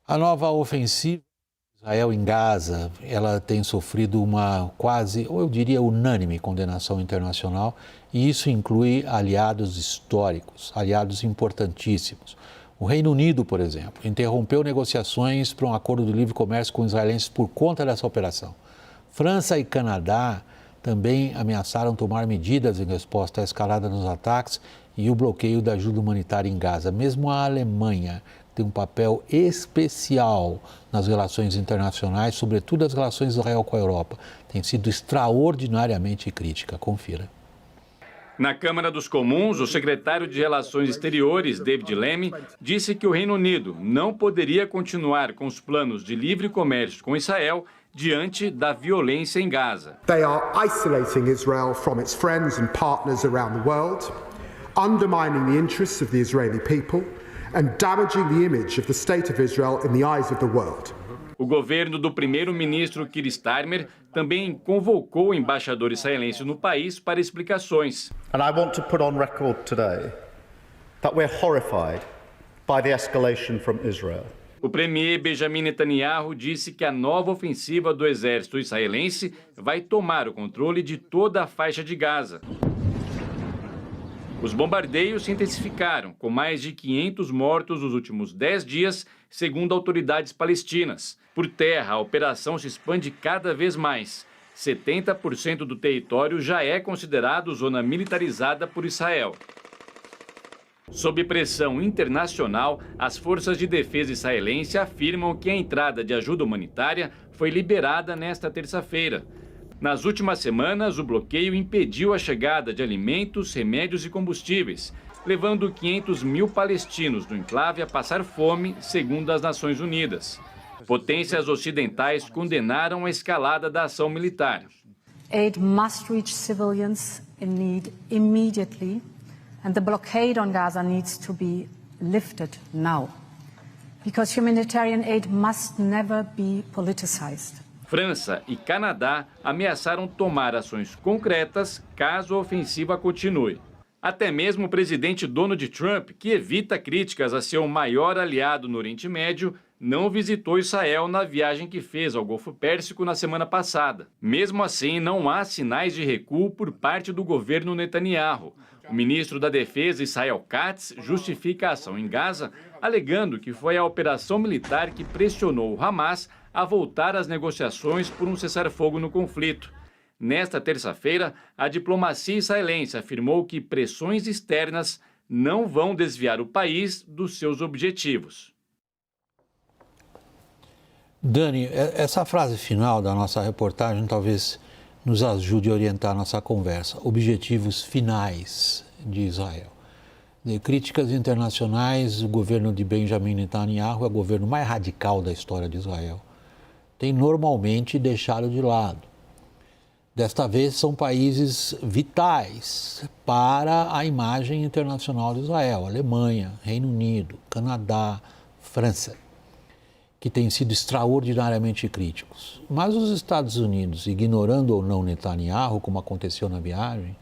A nova ofensiva de Israel em Gaza, ela tem sofrido uma quase, ou eu diria, unânime condenação internacional, e isso inclui aliados históricos, aliados importantíssimos. O Reino Unido, por exemplo, interrompeu negociações para um acordo de livre comércio com os israelenses por conta dessa operação. França e Canadá também ameaçaram tomar medidas em resposta à escalada nos ataques e o bloqueio da ajuda humanitária em Gaza. Mesmo a Alemanha tem um papel especial nas relações internacionais, sobretudo as relações de Israel com a Europa. Tem sido extraordinariamente crítica. Confira. Na Câmara dos Comuns, o secretário de Relações Exteriores, David Lammy, disse que o Reino Unido não poderia continuar com os planos de livre comércio com Israel diante da violência em Gaza. They are isolating Israel from its friends and partners around the world, undermining the interests of the Israeli people and damaging the image of the state of Israel in the eyes of the world. O governo do primeiro-ministro Keir Starmer também convocou o embaixador israelense no país para explicações. And I want to put on record today that we're horrified by the escalation from Israel. O premier Benjamin Netanyahu disse que a nova ofensiva do exército israelense vai tomar o controle de toda a faixa de Gaza. Os bombardeios se intensificaram, com mais de 500 mortos nos últimos 10 dias, segundo autoridades palestinas. Por terra, a operação se expande cada vez mais. 70% do território já é considerado zona militarizada por Israel. Sob pressão internacional, as forças de defesa israelense afirmam que a entrada de ajuda humanitária foi liberada nesta terça-feira. Nas últimas semanas, o bloqueio impediu a chegada de alimentos, remédios e combustíveis, levando 500 mil palestinos do enclave a passar fome, segundo as Nações Unidas. Potências ocidentais condenaram a escalada da ação militar. Aid must reach civilians in need immediately, and the blockade on Gaza needs to be lifted now, because humanitarian aid must never be politicized. França e Canadá ameaçaram tomar ações concretas caso a ofensiva continue. Até mesmo o presidente Donald Trump, que evita críticas a seu maior aliado no Oriente Médio, não visitou Israel na viagem que fez ao Golfo Pérsico na semana passada. Mesmo assim, não há sinais de recuo por parte do governo Netanyahu. O ministro da Defesa, Israel Katz, justifica a ação em Gaza, alegando que foi a operação militar que pressionou o Hamas a voltar às negociações por um cessar-fogo no conflito. Nesta terça-feira, a diplomacia israelense afirmou que pressões externas não vão desviar o país dos seus objetivos. Dani, essa frase final da nossa reportagem talvez nos ajude a orientar a nossa conversa. Objetivos finais de Israel. De críticas internacionais, o governo de Benjamin Netanyahu é o governo mais radical da história de Israel. Tem normalmente deixado de lado. Desta vez são países vitais para a imagem internacional de Israel, Alemanha, Reino Unido, Canadá, França, que têm sido extraordinariamente críticos. Mas os Estados Unidos, ignorando ou não Netanyahu, como aconteceu na viagem,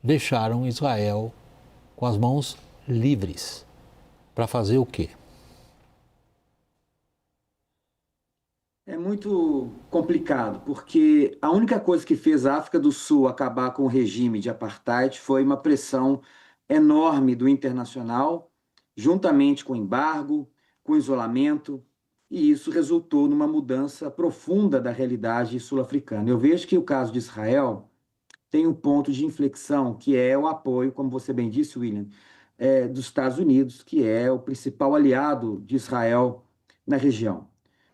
deixaram Israel com as mãos livres para fazer o quê? É muito complicado, porque a única coisa que fez a África do Sul acabar com o regime de apartheid foi uma pressão enorme do internacional, juntamente com o embargo, com o isolamento, e isso resultou numa mudança profunda da realidade sul-africana. Eu vejo que o caso de Israel tem um ponto de inflexão, que é o apoio, como você bem disse, William, dos Estados Unidos, que é o principal aliado de Israel na região.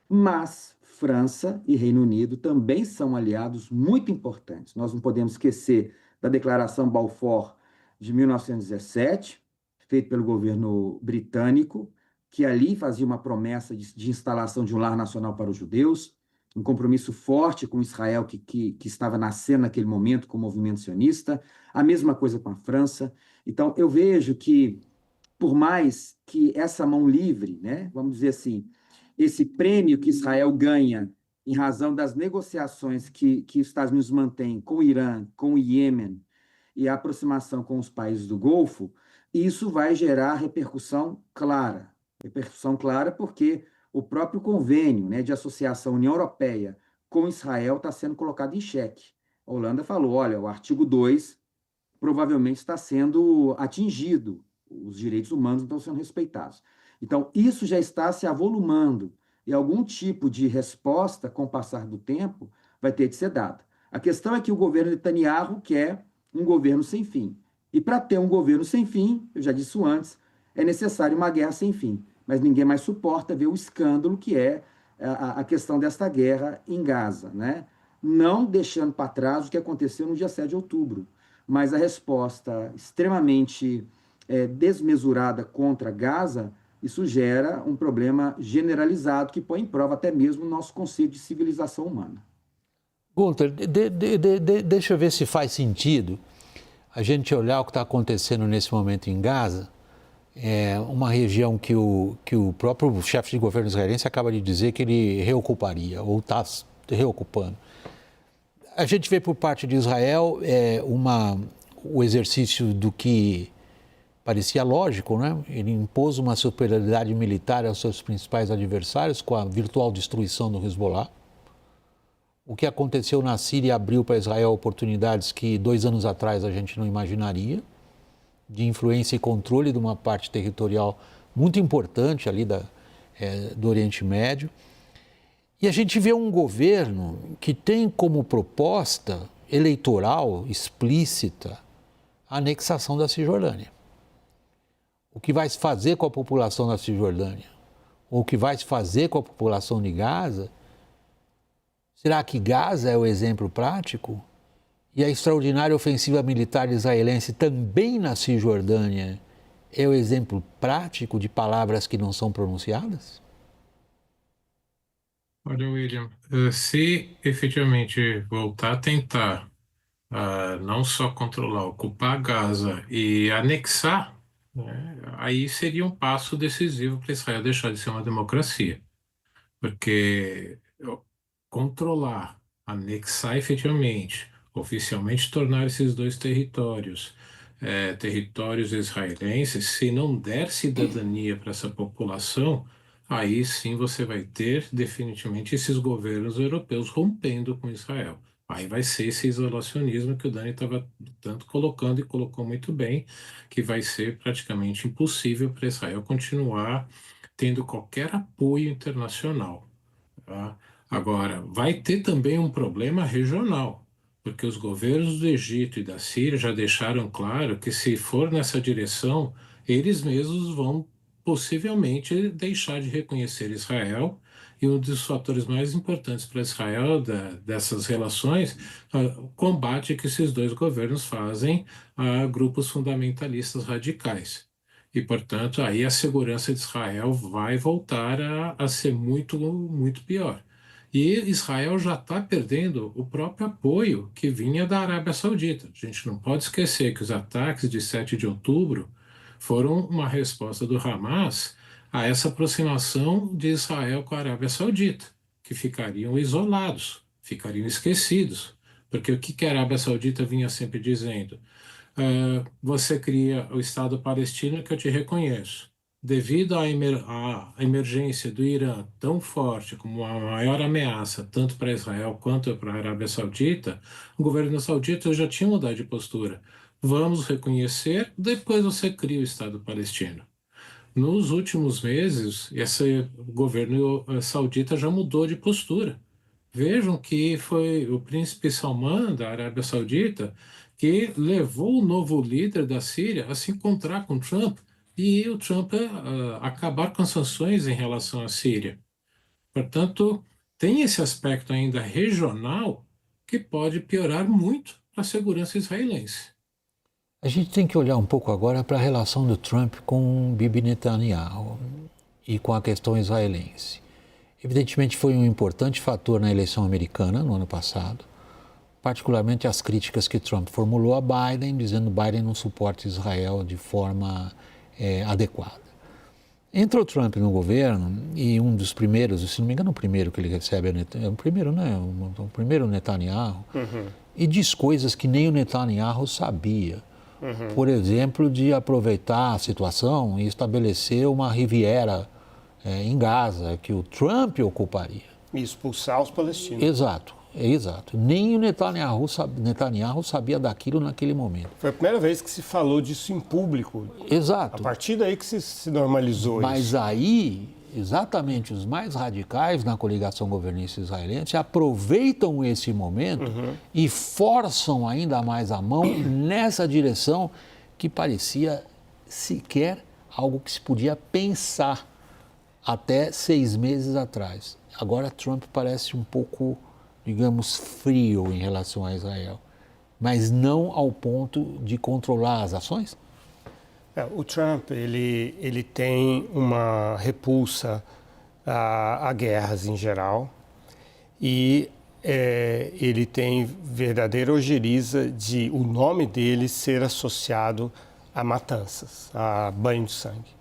Mas França e Reino Unido também são aliados muito importantes. Nós não podemos esquecer da Declaração Balfour de 1917, feita pelo governo britânico, que ali fazia uma promessa de instalação de um lar nacional para os judeus, um compromisso forte com Israel, que estava nascendo naquele momento com o movimento sionista, a mesma coisa com a França. Então, eu vejo que, por mais que essa mão livre, né, vamos dizer assim, esse prêmio que Israel ganha em razão das negociações que os Estados Unidos mantêm com o Irã, com o Iêmen e a aproximação com os países do Golfo, isso vai gerar repercussão clara. Repercussão clara porque o próprio convênio, né, de associação União Europeia com Israel está sendo colocado em xeque. A Holanda falou, olha, o artigo 2 provavelmente está sendo atingido, os direitos humanos não estão sendo respeitados. Então, isso já está se avolumando, e algum tipo de resposta, com o passar do tempo, vai ter de ser dada. A questão é que o governo Netanyahu quer um governo sem fim. E para ter um governo sem fim, eu já disse antes, é necessário uma guerra sem fim. Mas ninguém mais suporta ver o escândalo que é a questão desta guerra em Gaza, né? Não deixando para trás o que aconteceu no dia 7 de outubro. Mas a resposta extremamente desmesurada contra Gaza, isso gera um problema generalizado que põe em prova até mesmo o nosso conceito de civilização humana. Gunther, deixa eu ver se faz sentido a gente olhar o que está acontecendo nesse momento em Gaza, uma região que o próprio chefe de governo israelense acaba de dizer que ele reocuparia, ou está reocupando. A gente vê por parte de Israel o exercício do que parecia lógico, né? Ele impôs uma superioridade militar aos seus principais adversários com a virtual destruição do Hezbollah. O que aconteceu na Síria abriu para Israel oportunidades que 2 anos atrás a gente não imaginaria, de influência e controle de uma parte territorial muito importante ali do Oriente Médio. E a gente vê um governo que tem como proposta eleitoral explícita a anexação da Cisjordânia. O que vai se fazer com a população da Cisjordânia? Ou o que vai se fazer com a população de Gaza? Será que Gaza é o exemplo prático? E a extraordinária ofensiva militar israelense também na Cisjordânia é o exemplo prático de palavras que não são pronunciadas? Olha, William, se efetivamente voltar a tentar não só controlar, ocupar Gaza e anexar, né, aí seria um passo decisivo para Israel deixar de ser uma democracia. Porque controlar, anexar efetivamente, oficialmente tornar esses 2 territórios territórios israelenses, se não der cidadania para essa população, aí sim você vai ter definitivamente esses governos europeus rompendo com Israel. Aí vai ser esse isolacionismo que o Dani estava tanto colocando e colocou muito bem, que vai ser praticamente impossível para Israel continuar tendo qualquer apoio internacional. Tá? Agora, vai ter também um problema regional, porque os governos do Egito e da Síria já deixaram claro que, se for nessa direção, eles mesmos vão possivelmente deixar de reconhecer Israel. E um dos fatores mais importantes para Israel dessas relações o combate que esses 2 governos fazem a grupos fundamentalistas radicais. E, portanto, aí a segurança de Israel vai voltar a ser muito, muito pior. E Israel já está perdendo o próprio apoio que vinha da Arábia Saudita. A gente não pode esquecer que os ataques de 7 de outubro foram uma resposta do Hamas a essa aproximação de Israel com a Arábia Saudita, que ficariam isolados, ficariam esquecidos. Porque o que a Arábia Saudita vinha sempre dizendo? Você cria o Estado palestino que eu te reconheço. Devido à emergência do Irã tão forte como a maior ameaça, tanto para Israel quanto para a Arábia Saudita, o governo saudita já tinha mudado de postura. Vamos reconhecer, depois você cria o Estado palestino. Nos últimos meses, esse governo saudita já mudou de postura. Vejam que foi o príncipe Salman, da Arábia Saudita, que levou o novo líder da Síria a se encontrar com Trump e o Trump acabar com as sanções em relação à Síria. Portanto, tem esse aspecto ainda regional que pode piorar muito a segurança israelense. A gente tem que olhar um pouco agora para a relação do Trump com Bibi Netanyahu e com a questão israelense. Evidentemente foi um importante fator na eleição americana no ano passado, particularmente as críticas que Trump formulou a Biden, dizendo que Biden não suporta Israel de forma adequada. Entrou Trump no governo e um dos primeiros, se não me engano o primeiro que ele recebe é o primeiro, né? O primeiro Netanyahu, e diz coisas que nem o Netanyahu sabia. Por exemplo, de aproveitar a situação e estabelecer uma Riviera em Gaza, que o Trump ocuparia. E expulsar os palestinos. Exato, exato. Nem o Netanyahu sabia daquilo naquele momento. Foi a primeira vez que se falou disso em público. Exato. A partir daí que se normalizou Mas isso. aí, exatamente, os mais radicais na coligação governista israelense aproveitam esse momento e forçam ainda mais a mão nessa direção que parecia sequer algo que se podia pensar até 6 meses atrás. Agora Trump parece um pouco, digamos, frio em relação a Israel, mas não ao ponto de controlar as ações? O Trump, ele tem uma repulsa a guerras em geral e ele tem verdadeira ojeriza de o nome dele ser associado a matanças, a banho de sangue.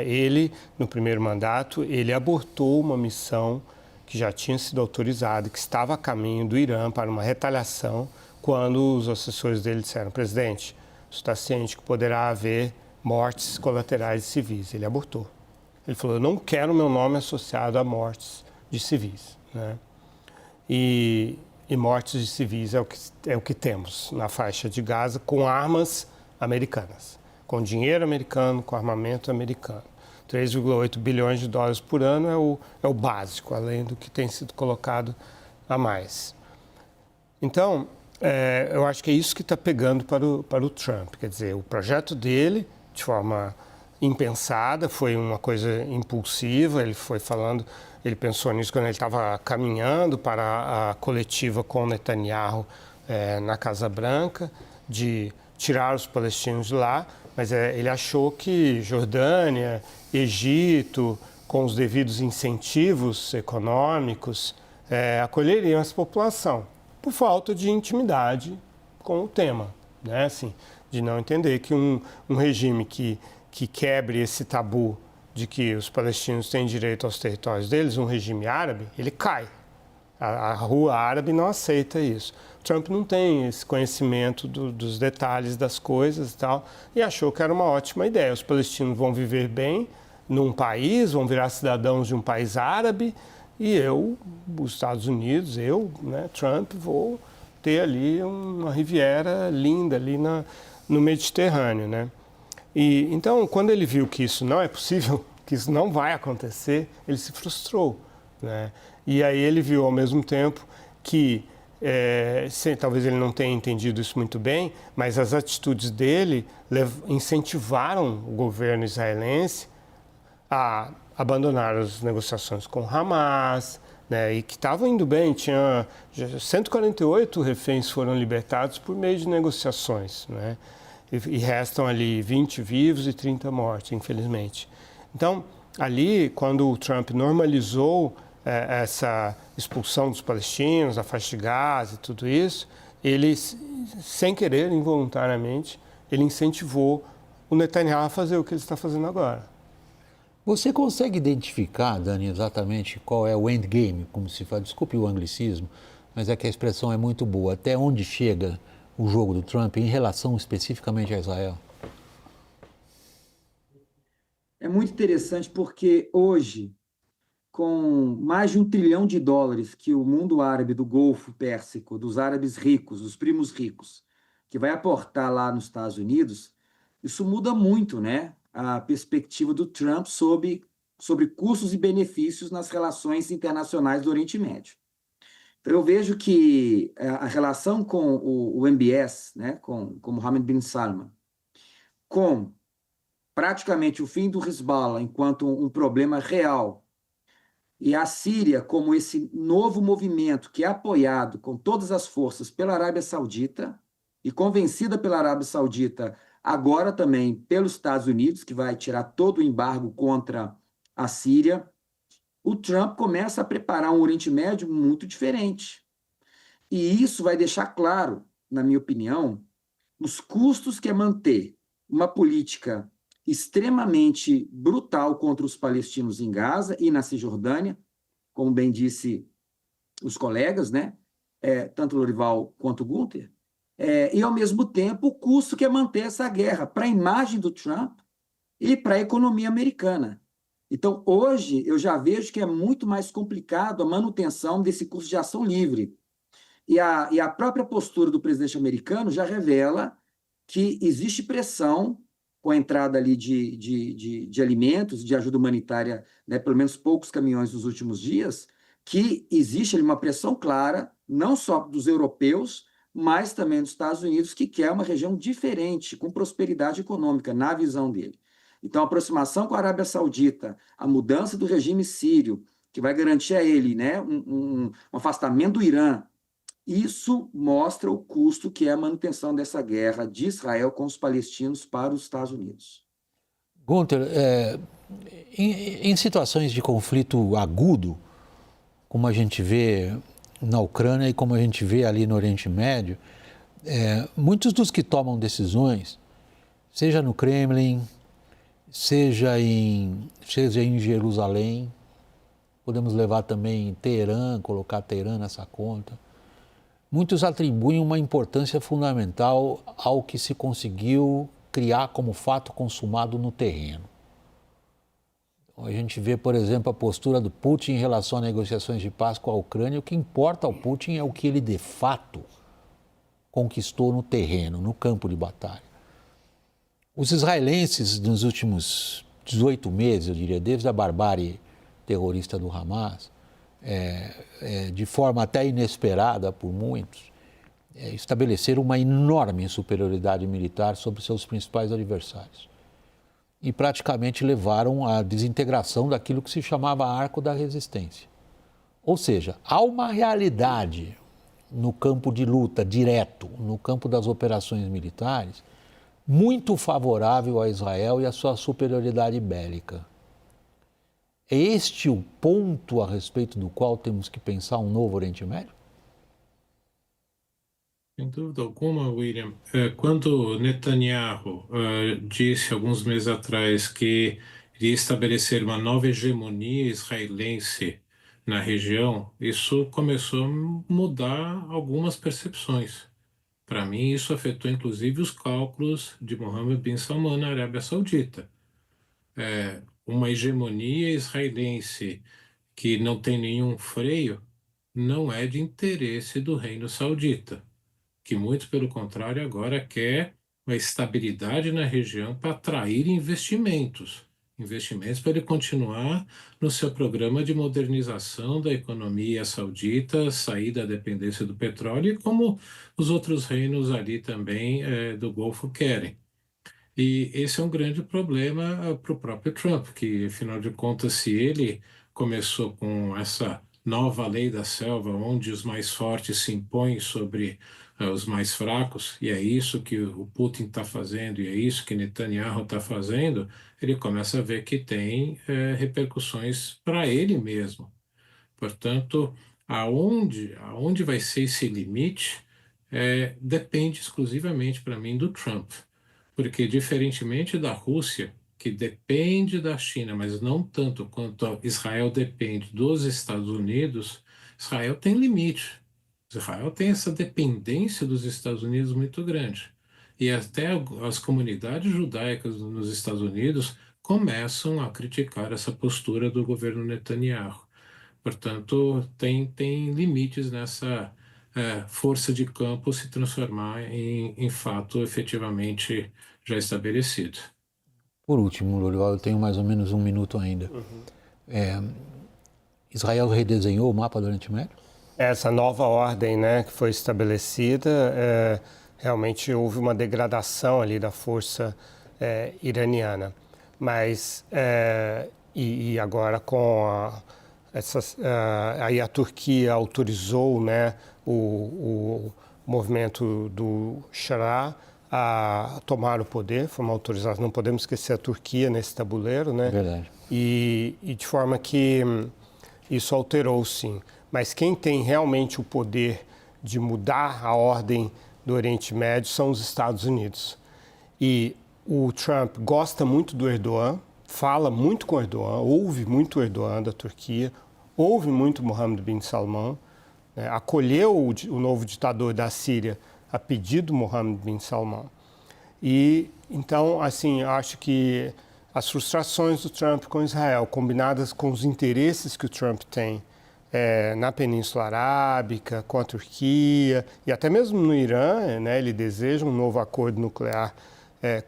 Ele, no primeiro mandato, ele abortou uma missão que já tinha sido autorizada, que estava a caminho do Irã para uma retaliação, quando os assessores dele disseram: presidente, você está ciente que poderá haver mortes colaterais de civis. Ele abortou. Ele falou: eu não quero meu nome associado a mortes de civis. E mortes de civis é o que temos na faixa de Gaza, com armas americanas, com dinheiro americano, com armamento americano. 3,8 bilhões de dólares por ano é o básico, além do que tem sido colocado a mais. Então, eu acho que é isso que está pegando para o Trump. Quer dizer, o projeto dele, de forma impensada, foi uma coisa impulsiva, ele pensou nisso quando ele estava caminhando para a coletiva com Netanyahu na Casa Branca, de tirar os palestinos de lá, mas ele achou que Jordânia, Egito, com os devidos incentivos econômicos, acolheriam essa população, por falta de intimidade com o tema, assim, de não entender que um regime que quebre esse tabu de que os palestinos têm direito aos territórios deles, um regime árabe, ele cai. A rua árabe não aceita isso. Trump não tem esse conhecimento dos detalhes das coisas e tal, e achou que era uma ótima ideia. Os palestinos vão viver bem num país, vão virar cidadãos de um país árabe, e os Estados Unidos, Trump, vou ter ali uma Riviera linda ali no Mediterrâneo, E então, quando ele viu que isso não é possível, que isso não vai acontecer, ele se frustrou, E aí ele viu ao mesmo tempo que, talvez ele não tenha entendido isso muito bem, mas as atitudes dele incentivaram o governo israelense a abandonar as negociações com Hamas, e que estavam indo bem. 148 reféns foram libertados por meio de negociações, e restam ali 20 vivos e 30 mortos, infelizmente. Então, ali, quando o Trump normalizou essa expulsão dos palestinos, da faixa de Gaza e tudo isso, ele, sem querer, involuntariamente, ele incentivou o Netanyahu a fazer o que ele está fazendo agora. Você consegue identificar, Dani, exatamente qual é o endgame, como se fala, desculpe o anglicismo, mas é que a expressão é muito boa, até onde chega o jogo do Trump em relação especificamente a Israel? É muito interessante porque hoje, com mais de $1 trilhão que o mundo árabe do Golfo Pérsico, dos árabes ricos, dos primos ricos, que vai aportar lá nos Estados Unidos, isso muda muito, a perspectiva do Trump sobre custos e benefícios nas relações internacionais do Oriente Médio. Então, eu vejo que a relação com o MBS, com Mohammed bin Salman, com praticamente o fim do Hezbollah enquanto um problema real, e a Síria como esse novo movimento que é apoiado com todas as forças pela Arábia Saudita e convencida pela Arábia Saudita agora também pelos Estados Unidos, que vai tirar todo o embargo contra a Síria, o Trump começa a preparar um Oriente Médio muito diferente. E isso vai deixar claro, na minha opinião, os custos que é manter uma política extremamente brutal contra os palestinos em Gaza e na Cisjordânia, como bem disse os colegas, tanto o Lorival quanto o Gunther, e, ao mesmo tempo, o custo que é manter essa guerra para a imagem do Trump e para a economia americana. Então, hoje, eu já vejo que é muito mais complicado a manutenção desse curso de ação livre. E a própria postura do presidente americano já revela que existe pressão com a entrada ali de alimentos, de ajuda humanitária, né, pelo menos poucos caminhões nos últimos dias, que existe ali uma pressão clara, não só dos europeus, mas também dos Estados Unidos, que quer uma região diferente, com prosperidade econômica, na visão dele. Então, a aproximação com a Arábia Saudita, a mudança do regime sírio, que vai garantir a ele, né, um afastamento do Irã, isso mostra o custo que é a manutenção dessa guerra de Israel com os palestinos para os Estados Unidos. Gunther, em situações de conflito agudo, como a gente vê na Ucrânia e como a gente vê ali no Oriente Médio, muitos dos que tomam decisões, seja no Kremlin, seja em Jerusalém, podemos levar também Teherã, colocar Teherã nessa conta, muitos atribuem uma importância fundamental ao que se conseguiu criar como fato consumado no terreno. A gente vê, por exemplo, a postura do Putin em relação a negociações de paz com a Ucrânia. O que importa ao Putin é o que ele, de fato, conquistou no terreno, no campo de batalha. Os israelenses, nos últimos 18 meses, eu diria, desde a barbárie terrorista do Hamas, de forma até inesperada por muitos, estabeleceram uma enorme superioridade militar sobre seus principais adversários. E praticamente levaram à desintegração daquilo que se chamava Arco da Resistência. Ou seja, há uma realidade no campo de luta direto, no campo das operações militares, muito favorável a Israel e à sua superioridade bélica. É este o ponto a respeito do qual temos que pensar um novo Oriente Médio? Sem dúvida alguma, William. Quando Netanyahu disse alguns meses atrás que iria estabelecer uma nova hegemonia israelense na região, isso começou a mudar algumas percepções. Para mim, isso afetou inclusive os cálculos de Mohammed bin Salman na Arábia Saudita. Uma hegemonia israelense que não tem nenhum freio não é de interesse do Reino Saudita, que muito pelo contrário agora quer uma estabilidade na região para atrair investimentos para ele continuar no seu programa de modernização da economia saudita, sair da dependência do petróleo, e como os outros reinos ali também do Golfo querem. E esse é um grande problema para o próprio Trump, que, afinal de contas, se ele começou com essa nova lei da selva, onde os mais fortes se impõem sobre os mais fracos, e é isso que o Putin está fazendo, e é isso que Netanyahu está fazendo, ele começa a ver que tem repercussões para ele mesmo. Portanto, aonde vai ser esse limite depende exclusivamente, para mim, do Trump. Porque, diferentemente da Rússia, que depende da China, mas não tanto quanto Israel depende dos Estados Unidos, Israel tem limite. Israel tem essa dependência dos Estados Unidos muito grande. E até as comunidades judaicas nos Estados Unidos começam a criticar essa postura do governo Netanyahu. Portanto, tem limites nessa força de campo se transformar em fato efetivamente já estabelecido. Por último, Lorival, eu tenho mais ou menos um minuto ainda. Israel redesenhou o mapa do Oriente Médio? Essa nova ordem, né, que foi estabelecida, realmente houve uma degradação ali da força iraniana. Mas, e agora com aí a Turquia autorizou, né, o movimento do Shara a tomar o poder, foi uma autorização, não podemos esquecer a Turquia nesse tabuleiro, né? Verdade. E de forma que isso alterou, sim. Mas quem tem realmente o poder de mudar a ordem do Oriente Médio são os Estados Unidos. E o Trump gosta muito do Erdogan, fala muito com o Erdogan, ouve muito o Erdogan da Turquia, ouve muito Mohammed bin Salman, né? Acolheu o novo ditador da Síria a pedido do Mohammed bin Salman. E então, assim, acho que as frustrações do Trump com Israel, combinadas com os interesses que o Trump tem na Península Arábica, com a Turquia e até mesmo no Irã, né, ele deseja um novo acordo nuclear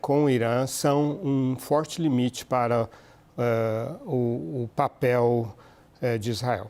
com o Irã, são um forte limite para o papel de Israel.